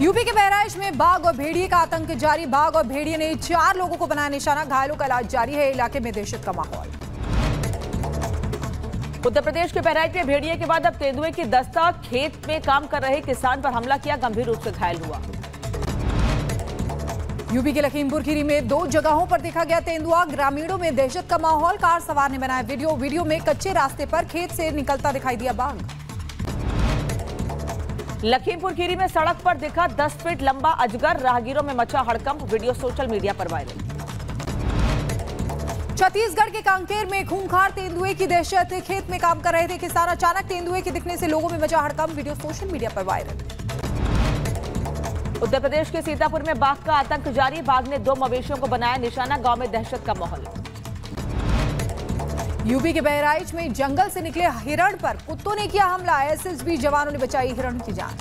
UP के बहराइच में बाघ और भेड़िए का आतंक जारी। बाघ और भेड़िए ने 4 लोगों को बनाया निशाना। घायलों का इलाज जारी है। इलाके में दहशत का माहौल। उत्तर प्रदेश के बहराइच में भेड़िए के बाद अब तेंदुए की दस्तक। खेत में काम कर रहे किसान पर हमला किया, गंभीर रूप से घायल हुआ। यूपी के लखीमपुर खीरी में 2 जगहों पर देखा गया तेंदुआ। ग्रामीणों में दहशत का माहौल। कार सवार ने बनाया वीडियो में कच्चे रास्ते पर खेत से निकलता दिखाई दिया बाघ। लखीमपुर खीरी में सड़क पर दिखा 10 फीट लंबा अजगर। राहगीरों में मचा हड़कंप। वीडियो सोशल मीडिया पर वायरल। छत्तीसगढ़ के कांकेर में खूंखार तेंदुए की दहशत। खेत में काम कर रहे थे किसान, अचानक तेंदुए के दिखने से लोगों में मचा हड़कंप। वीडियो सोशल मीडिया पर वायरल। उत्तर प्रदेश के सीतापुर में बाघ का आतंक जारी। बाघ ने 2 मवेशियों को बनाया निशाना। गांव में दहशत का माहौल। यूपी के बहराइच में जंगल से निकले हिरण पर कुत्तों ने किया हमला। एसएसबी जवानों ने बचाई हिरण की जान।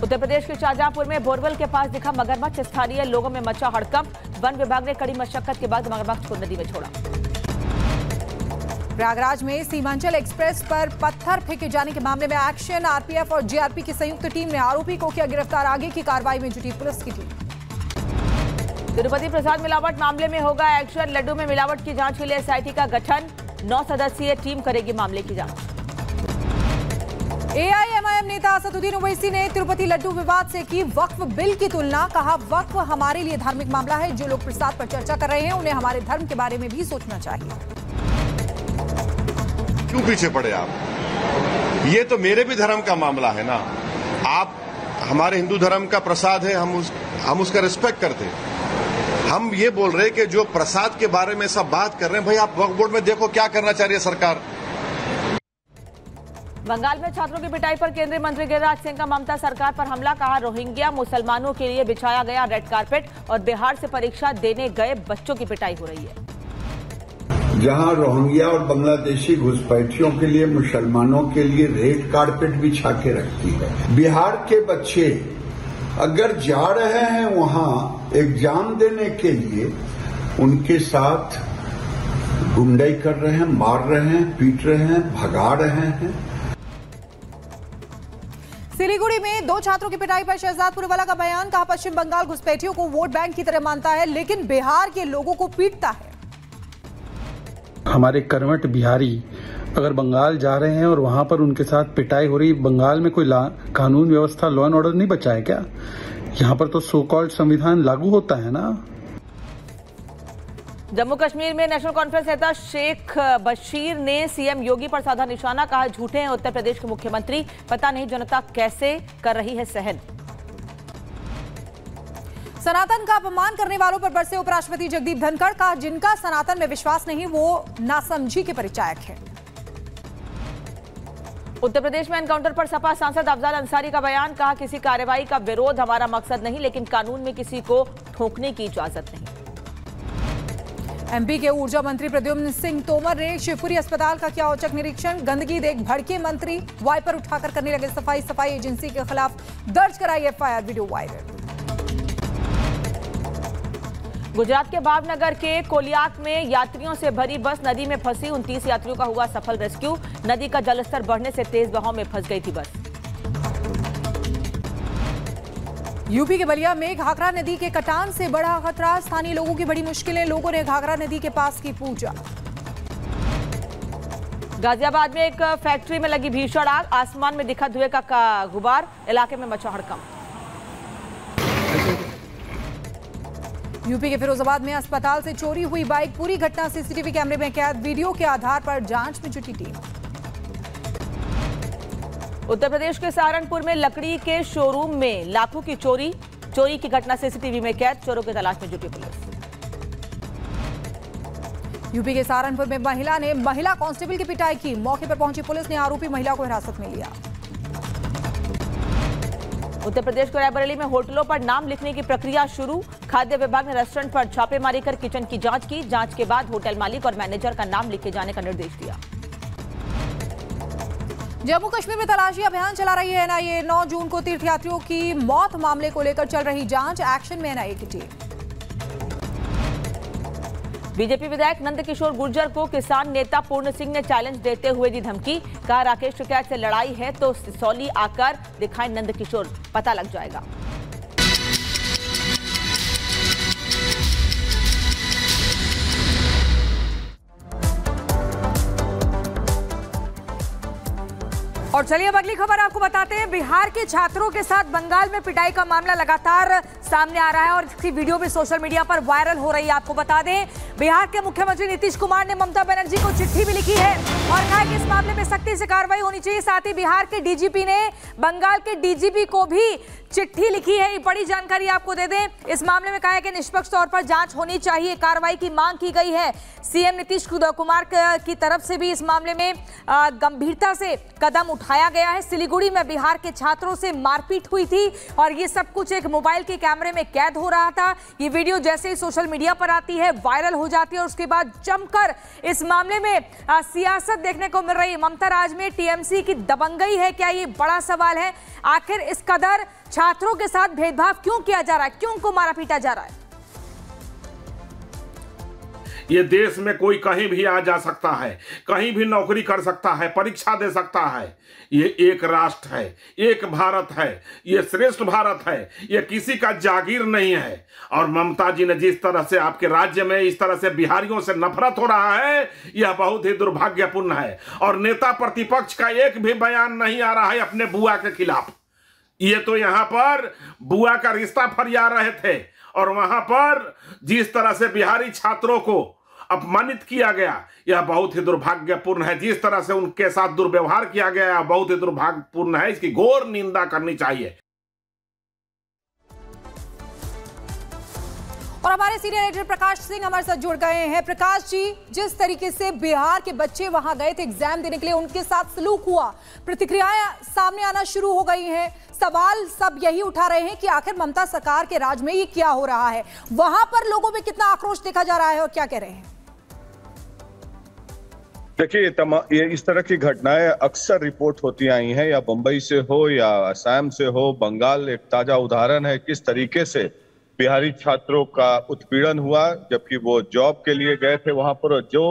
उत्तर प्रदेश के शाहजहांपुर में बोरवेल के पास दिखा मगरमच्छ। स्थानीय लोगों में मचा हड़कंप। वन विभाग ने कड़ी मशक्कत के बाद मगरमच्छ को नदी में छोड़ा। प्रयागराज में सीमांचल एक्सप्रेस पर पत्थर फेंके जाने के मामले में एक्शन। आरपीएफ और जीआरपी की संयुक्त टीम ने आरोपी को किया गिरफ्तार। आगे की कार्रवाई में जुटी पुलिस की टीम। तिरुपति प्रसाद मिलावट मामले में होगा एक्शन। लड्डू में मिलावट की जांच के लिए एसआईटी का गठन। 9 सदस्यीय टीम करेगी मामले की जांच। एआईएमआईएम नेता असदुद्दीन ओवैसी ने तिरुपति लड्डू विवाद से की वक्फ बिल की तुलना। कहा, वक्फ हमारे लिए धार्मिक मामला है। जो लोग प्रसाद पर चर्चा कर रहे हैं उन्हें हमारे धर्म के बारे में भी सोचना चाहिए। क्यों पीछे पड़े आप? ये तो मेरे भी धर्म का मामला है ना। आप हमारे हिंदू धर्म का प्रसाद है, हम उसका रिस्पेक्ट करते हैं। हम ये बोल रहे हैं कि जो प्रसाद के बारे में सब बात कर रहे हैं, भाई आप वक्फ बोर्ड में देखो क्या करना चाह रही है सरकार। बंगाल में छात्रों की पिटाई पर केंद्रीय मंत्री गिरिराज सिंह का ममता सरकार पर हमला। कहा, रोहिंग्या मुसलमानों के लिए बिछाया गया रेड कारपेट और बिहार से परीक्षा देने गए बच्चों की पिटाई हो रही है। जहां रोहिंग्या और बांग्लादेशी घुसपैठियों के लिए मुसलमानों के लिए रेड कारपेट बिछा के रखती है। बिहार के बच्चे अगर जा रहे हैं वहां एग्जाम देने के लिए, उनके साथ गुंडाई कर रहे हैं, मार रहे हैं, पीट रहे हैं, भगा रहे हैं। सिलीगुड़ी में 2 छात्रों की पिटाई पर शहजादपुर वाला का बयान। कहा, पश्चिम बंगाल घुसपैठियों को वोट बैंक की तरह मानता है, लेकिन बिहार के लोगों को पीटता है। हमारे कर्मठ बिहारी अगर बंगाल जा रहे हैं और वहां पर उनके साथ पिटाई हो रही, बंगाल में कोई कानून व्यवस्था, लॉ एंड ऑर्डर नहीं बचा है क्या? यहाँ पर तो सो कॉल्ड संविधान लागू होता है ना। जम्मू कश्मीर में नेशनल कॉन्फ्रेंस नेता शेख बशीर ने सीएम योगी पर साधा निशाना। कहा, झूठे हैं उत्तर प्रदेश के मुख्यमंत्री, पता नहीं जनता कैसे कर रही है सहन। सनातन का अपमान करने वालों पर बरसे उपराष्ट्रपति जगदीप धनखड़। कहा, जिनका सनातन में विश्वास नहीं वो नासमझी के परिचायक है। उत्तर प्रदेश में एनकाउंटर पर सपा सांसद अफजल अंसारी का बयान। कहा, किसी कार्रवाई का विरोध हमारा मकसद नहीं, लेकिन कानून में किसी को ठोकने की इजाजत नहीं। एमपी के ऊर्जा मंत्री प्रद्युम्न सिंह तोमर ने शिवपुरी अस्पताल का किया औचक निरीक्षण। गंदगी देख भड़के मंत्री, वाइपर उठाकर करने लगे सफाई एजेंसी के खिलाफ दर्ज कराई एफआईआर। Video viral. गुजरात के भावनगर के कोलियाक में यात्रियों से भरी बस नदी में फंसी। 29 यात्रियों का हुआ सफल रेस्क्यू। नदी का जलस्तर बढ़ने से तेज बहाव में फंस गई थी बस। यूपी के बलिया में घाघरा नदी के कटान से बढ़ा खतरा। स्थानीय लोगों की बड़ी मुश्किलें। लोगों ने घाघरा नदी के पास की पूजा। गाजियाबाद में एक फैक्ट्री में लगी भीषण आग। आसमान में दिखा धुएं का गुबार। इलाके में मचा हड़कंप। यूपी के फिरोजाबाद में अस्पताल से चोरी हुई बाइक। पूरी घटना सीसीटीवी कैमरे में कैद। वीडियो के आधार पर जांच में जुटी टीम। उत्तर प्रदेश के सहारनपुर में लकड़ी के शोरूम में लाखों की चोरी की घटना सीसीटीवी में कैद। चोरों की तलाश में जुटी पुलिस। यूपी के सहारनपुर में महिला ने महिला कांस्टेबल की पिटाई की। मौके पर पहुंची पुलिस ने आरोपी महिला को हिरासत में लिया। उत्तर प्रदेश के रायबरेली में होटलों पर नाम लिखने की प्रक्रिया शुरू। खाद्य विभाग ने रेस्टोरेंट पर छापेमारी कर किचन की जांच की। जांच के बाद होटल मालिक और मैनेजर का नाम लिखे जाने का निर्देश दिया। जम्मू कश्मीर में तलाशी अभियान चला रही है एनआईए। 9 जून को तीर्थयात्रियों की मौत मामले को लेकर चल रही जांच। एक्शन में एनआईए की टीम। बीजेपी विधायक नंदकिशोर गुर्जर को किसान नेता पूर्ण सिंह ने चैलेंज देते हुए दी धमकी। कहा, राकेश टिकैत से लड़ाई है तो सिसौली आकर दिखाएं नंदकिशोर, पता लग जाएगा। और चलिए अब अगली खबर आपको बताते हैं। बिहार के छात्रों के साथ बंगाल में पिटाई का मामला लगातार सामने आ रहा है और इसकी वीडियो भी सोशल मीडिया पर वायरल हो रही है। आपको बता दें, बिहार के मुख्यमंत्री नीतीश कुमार ने ममता बनर्जी को चिट्ठी भी लिखी है और कहा कि इस मामले में सख्ती से कार्रवाई होनी चाहिए। साथ ही बिहार के डीजीपी ने बंगाल के डीजीपी को भी चिट्ठी लिखी है। ये बड़ी जानकारी आपको दे दें। इस मामले में कहा है कि निष्पक्ष तौर पर जांच होनी चाहिए, कार्रवाई की मांग की गई है। सीएम नीतीश कुमार की तरफ से भी इस मामले में गंभीरता से कदम उठाया गया है। सिलीगुड़ी में बिहार के छात्रों से मारपीट हुई थी और ये सब कुछ एक मोबाइल के कैमरे में कैद हो रहा था। ये वीडियो जैसे ही सोशल मीडिया पर आती है वायरल हो जाती है और उसके बाद जमकर इस मामले में सियासत देखने को मिल रही है। ममता राज में टीएमसी की दबंगई है क्या, ये बड़ा सवाल है। आखिर इस कदर छात्रों के साथ भेदभाव क्यों किया जा रहा है, क्यों उनको मारा पीटा जा रहा है? ये देश में कोई कहीं भी आ जा सकता है, कहीं भी नौकरी कर सकता है, परीक्षा दे सकता है। ये एक राष्ट्र है, एक भारत है, ये श्रेष्ठ भारत है, ये किसी का जागीर नहीं है। और ममता जी ने जिस तरह से आपके राज्य में इस तरह से बिहारियों से नफरत हो रहा है, यह बहुत ही दुर्भाग्यपूर्ण है। और नेता प्रतिपक्ष का एक भी बयान नहीं आ रहा है अपने बुआ के खिलाफ। ये तो यहाँ पर बुआ का रिश्ता फरिया रहे थे और वहां पर जिस तरह से बिहारी छात्रों को अपमानित किया गया, यह बहुत ही दुर्भाग्यपूर्ण है। जिस तरह से उनके साथ दुर्व्यवहार किया गया बहुत ही दुर्भाग्यपूर्ण है। इसकी घोर निंदा करनी चाहिए। और हमारे सीनियर एडिटर प्रकाश सिंह हमारे साथ जुड़ गए हैं। प्रकाश जी, जिस तरीके से बिहार के बच्चे वहां गए थे एग्जाम देने के लिए, उनके साथ सलूक हुआ, प्रतिक्रियाएं सामने आना शुरू हो गई हैं। सवाल सब यही उठा रहे हैं कि आखिर ममता सरकार के राज में ये क्या हो रहा है। वहां पर लोगों में कितना आक्रोश देखा जा रहा है और क्या कह रहे हैं? देखिए, ये इस तरह की घटनाएं अक्सर रिपोर्ट होती आई हैं, या बंबई से हो या असम से हो। बंगाल एक ताजा उदाहरण है किस तरीके से बिहारी छात्रों का उत्पीड़न हुआ जबकि वो जॉब के लिए गए थे वहां पर। जो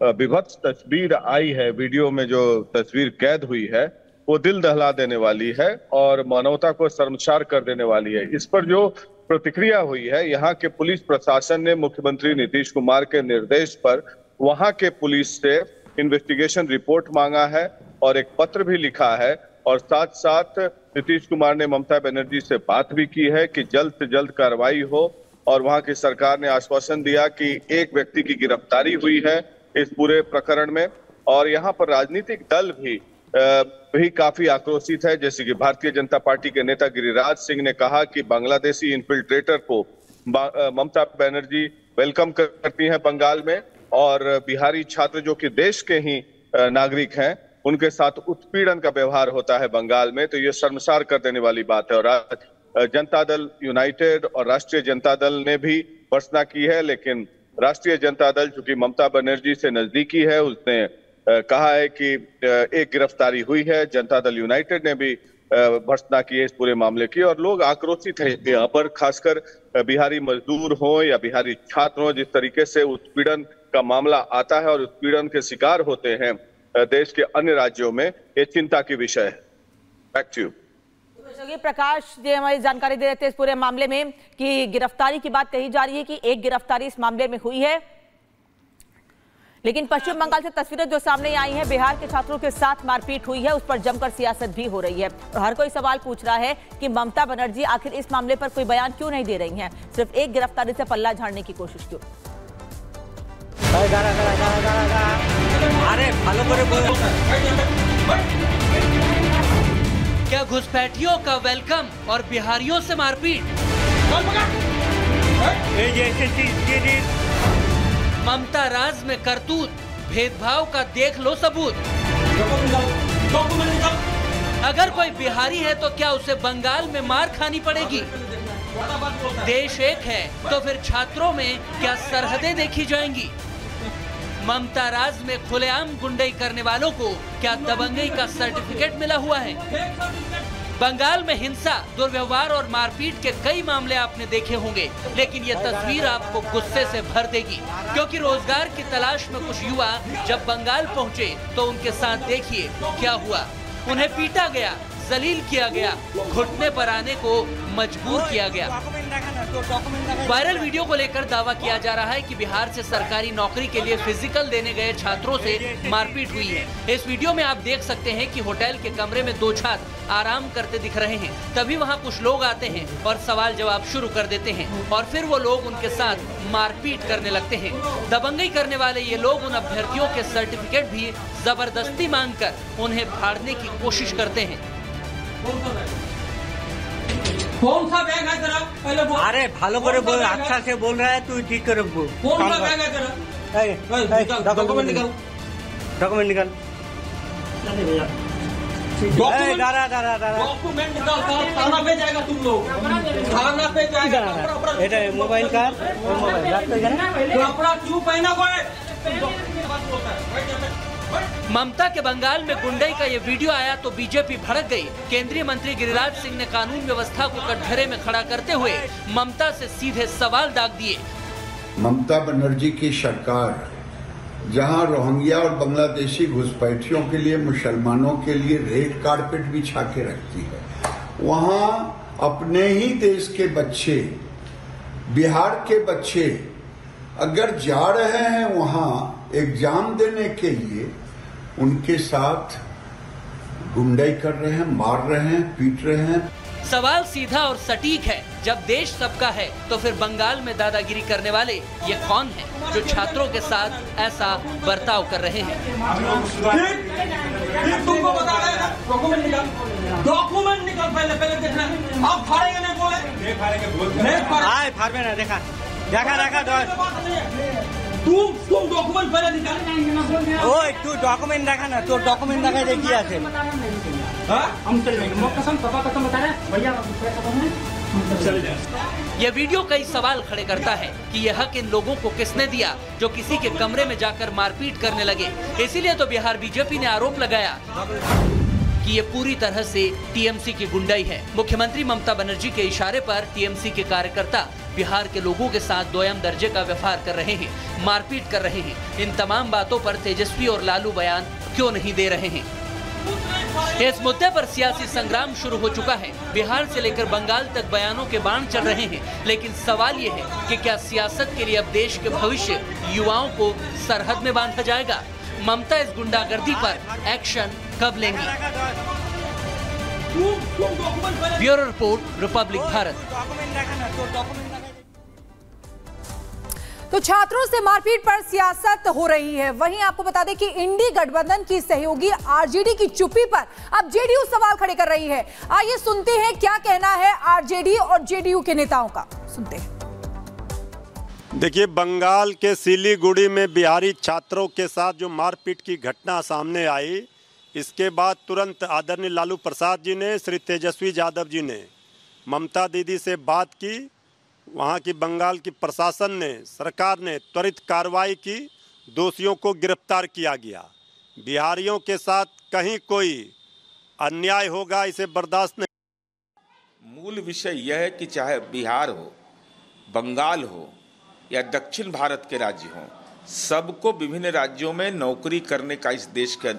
विभत्स तस्वीर आई है, वीडियो में जो तस्वीर कैद हुई है, वो दिल दहला देने वाली है और मानवता को शर्मसार कर देने वाली है। इस पर जो प्रतिक्रिया हुई है, यहाँ के पुलिस प्रशासन ने मुख्यमंत्री नीतीश कुमार के निर्देश पर वहां के पुलिस से इन्वेस्टिगेशन रिपोर्ट मांगा है और एक पत्र भी लिखा है। और साथ साथ नीतीश कुमार ने ममता बनर्जी से बात भी की है कि जल्द से जल्द कार्रवाई हो। और वहां की सरकार ने आश्वासन दिया कि एक व्यक्ति की गिरफ्तारी हुई है इस पूरे प्रकरण में। और यहाँ पर राजनीतिक दल भी काफी आक्रोशित है। जैसे कि भारतीय जनता पार्टी के नेता गिरिराज सिंह ने कहा कि बांग्लादेशी इन्फिल्ट्रेटर को ममता बनर्जी वेलकम करती हैं बंगाल में, और बिहारी छात्र जो कि देश के ही नागरिक हैं उनके साथ उत्पीड़न का व्यवहार होता है बंगाल में। तो ये शर्मसार कर देने वाली बात है। और जनता दल यूनाइटेड और राष्ट्रीय जनता दल ने भी भर्त्सना की है, लेकिन राष्ट्रीय जनता दल चूंकि ममता बनर्जी से नजदीकी है, उसने कहा है कि एक गिरफ्तारी हुई है। जनता दल यूनाइटेड ने भी भर्त्सना की है इस पूरे मामले की। और लोग आक्रोशित है यहाँ पर, खासकर बिहारी मजदूर हो या बिहारी छात्र हो। जिस तरीके से उत्पीड़न का मामला आता है और उत्पीड़न के शिकार होते हैं देश के अन्य राज्यों में, ये चिंता की विषय है। Back to you. Prakash ji हमारी जानकारी दे रहे थे इस पूरे मामले में कि गिरफ्तारी की बात कही जा रही है कि एक गिरफ्तारी इस मामले में हुई है, लेकिन पश्चिम बंगाल से तस्वीरें जो सामने आई हैं, बिहार के छात्रों के साथ मारपीट हुई है, उस पर जमकर सियासत भी हो रही है। और हर कोई सवाल पूछ रहा है कि ममता बनर्जी आखिर इस मामले पर कोई बयान क्यों नहीं दे रही हैं, सिर्फ एक गिरफ्तारी से पल्ला झाड़ने की कोशिश क्यों? अरे फॉलो करे बोलो। क्या घुसपैठियों का वेलकम और बिहारियों से मारपीट? ममता राज में करतूत, भेदभाव का देख लो सबूत। अगर कोई बिहारी है तो क्या उसे बंगाल में मार खानी पड़ेगी? देश एक है तो फिर छात्रों में क्या सरहदें देखी जाएंगी? ममता राज में खुलेआम गुंडई करने वालों को क्या दबंगई का सर्टिफिकेट मिला हुआ है? बंगाल में हिंसा, दुर्व्यवहार और मारपीट के कई मामले आपने देखे होंगे, लेकिन ये तस्वीर आपको गुस्से से भर देगी, क्योंकि रोजगार की तलाश में कुछ युवा जब बंगाल पहुंचे तो उनके साथ देखिए क्या हुआ। उन्हें पीटा गया, जलील किया गया, घुटने पर आने को मजबूर किया गया। वायरल वीडियो को लेकर दावा किया जा रहा है कि बिहार से सरकारी नौकरी के लिए फिजिकल देने गए छात्रों से मारपीट हुई है। इस वीडियो में आप देख सकते हैं कि होटल के कमरे में 2 छात्र आराम करते दिख रहे हैं। तभी वहां कुछ लोग आते हैं और सवाल जवाब शुरू कर देते हैं और फिर वो लोग उनके साथ मारपीट करने लगते हैं। दबंगई करने वाले ये लोग उन अभ्यर्थियों के सर्टिफिकेट भी जबरदस्ती मांगकर उन्हें फाड़ने की कोशिश करते हैं। कौन सा बैग है तेरा? पहले बोल। अरे भालो करे बोल, अच्छा से बोल रहा है तू, ठीक करे बोल। कौन सा बैग है तेरा? डॉक्यूमेंट निकाल। डॉक्यूमेंट निकाल। डॉक्यूमेंट निकाल। थाना पे जाएगा तुम लोग, थाना पे जाएगा। मोबाइल का कपड़ा क्यों पहना कोई? ममता के बंगाल में गुंडई का ये वीडियो आया तो बीजेपी भड़क गई। केंद्रीय मंत्री गिरिराज सिंह ने कानून व्यवस्था को कटघरे में खड़ा करते हुए ममता से सीधे सवाल दाग दिए। ममता बनर्जी की सरकार जहां रोहिंग्या और बांग्लादेशी घुसपैठियों के लिए, मुसलमानों के लिए रेड कारपेट बिछा के रखती है, वहां अपने ही देश के बच्चे, बिहार के बच्चे अगर जा रहे हैं वहां एग्जाम देने के लिए, उनके साथ गुंडाई कर रहे हैं, मार रहे हैं, पीट रहे हैं। सवाल सीधा और सटीक है, जब देश सबका है तो फिर बंगाल में दादागिरी करने वाले ये कौन हैं जो छात्रों के साथ ऐसा बर्ताव कर रहे हैं? तुमको बता रहे हैं, डॉक्यूमेंट निकाल। डॉक्यूमेंट निकाल, पहले देखना। आप फाड़ेंगे नहीं बोले? नहीं फाड़े ना, देखा तुम डॉक्यूमेंट पहले निकाल। ओए तू डॉक्यूमेंट देखा ना, तो डॉक्यूमेंट देखा देखिए ऐसे। हम चल जाएंगे, कसम पापा कसम बता रहे भैया। यह वीडियो कई सवाल खड़े करता है कि यह हक इन लोगों को किसने दिया जो किसी के कमरे में जाकर मारपीट करने लगे। इसीलिए तो बिहार बीजेपी ने आरोप लगाया कि ये पूरी तरह से टीएमसी की गुंडाई है। मुख्यमंत्री ममता बनर्जी के इशारे पर टीएमसी के कार्यकर्ता बिहार के लोगों के साथ दोयम दर्जे का व्यवहार कर रहे हैं, मारपीट कर रहे हैं। इन तमाम बातों पर तेजस्वी और लालू बयान क्यों नहीं दे रहे हैं? इस मुद्दे पर सियासी संग्राम शुरू हो चुका है। बिहार से लेकर बंगाल तक बयानों के बाण चल रहे हैं, लेकिन सवाल ये है कि क्या सियासत के लिए अब देश के भविष्य युवाओं को सरहद में बांधा जाएगा? ममता इस गुंडागर्दी पर एक्शन कब लेंगी? Bureau report, Republic Bharat. तो छात्रों से मारपीट पर सियासत हो रही है। वहीं आपको बता दें कि इंडी गठबंधन की सहयोगी आरजेडी की चुप्पी पर अब जेडीयू सवाल खड़े कर रही है। आइए सुनते हैं क्या कहना है आरजेडी और जेडीयू के नेताओं का। सुनते हैं। देखिए, बंगाल के सिलीगुड़ी में बिहारी छात्रों के साथ जो मारपीट की घटना सामने आई, इसके बाद तुरंत आदरणीय लालू प्रसाद जी ने, श्री तेजस्वी यादव जी ने ममता दीदी से बात की। वहाँ की बंगाल की प्रशासन ने, सरकार ने त्वरित कार्रवाई की, दोषियों को गिरफ्तार किया गया। बिहारियों के साथ कहीं कोई अन्याय होगा, इसे बर्दाश्त नहीं। मूल विषय यह है कि चाहे बिहार हो, बंगाल हो या दक्षिण भारत के राज्य हों, सबको विभिन्न राज्यों में नौकरी करने का इस देश के